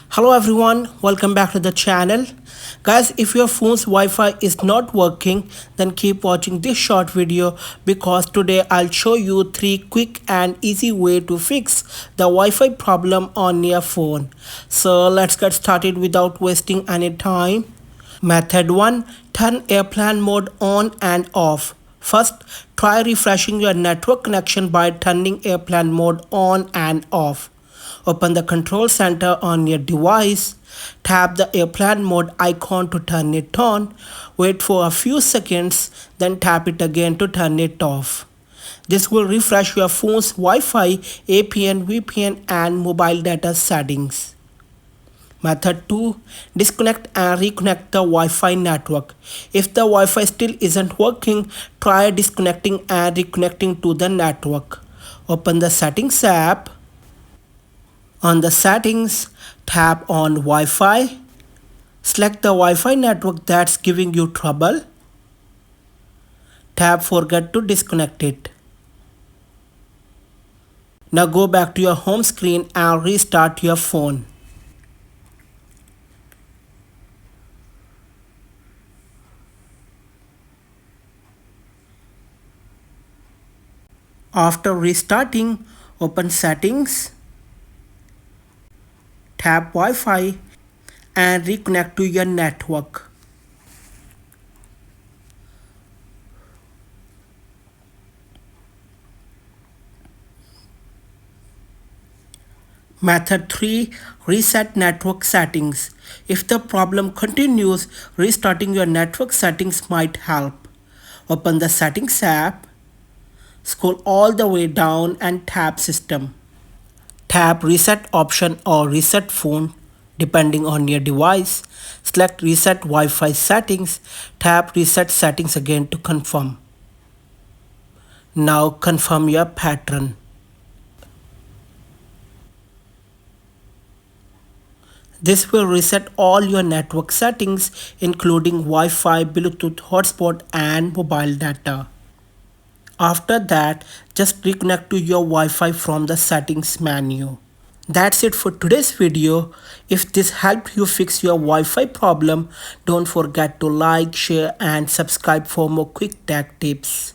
Hello everyone, welcome back to the channel. Guys, if your phone's Wi-Fi is not working, then keep watching this short video because today I'll show you 3 quick and easy way to fix the Wi-Fi problem on your phone. So let's get started without wasting any time. Method 1. Turn airplane mode on and off. First, try refreshing your network connection by turning airplane mode on and off. Open the control center on your device. Tap the airplane mode icon to turn it on. Wait for a few seconds, then tap it again to turn it off. This will refresh your phone's Wi-Fi, APN, VPN and mobile data settings. Method 2. Disconnect and reconnect the Wi-Fi network. If the Wi-Fi still isn't working, try disconnecting and reconnecting to the network. Open the Settings app. On the Settings, tap on Wi-Fi. Select the Wi-Fi network that's giving you trouble. Tap Forget to disconnect it. Now go back to your home screen and restart your phone. After restarting, open Settings, tap Wi-Fi and reconnect to your network. Method 3. Reset network settings. If the problem continues, restarting your network settings might help. Open the Settings app, scroll all the way down and tap System. Tap Reset option or Reset phone depending on your device. Select Reset Wi-Fi settings. Tap Reset settings again to confirm. Now confirm your pattern. This will reset all your network settings including Wi-Fi, Bluetooth, hotspot and mobile data. After that, just reconnect to your Wi-Fi from the settings menu. That's it for today's video. If this helped you fix your Wi-Fi problem, don't forget to like, share and subscribe for more quick tech tips.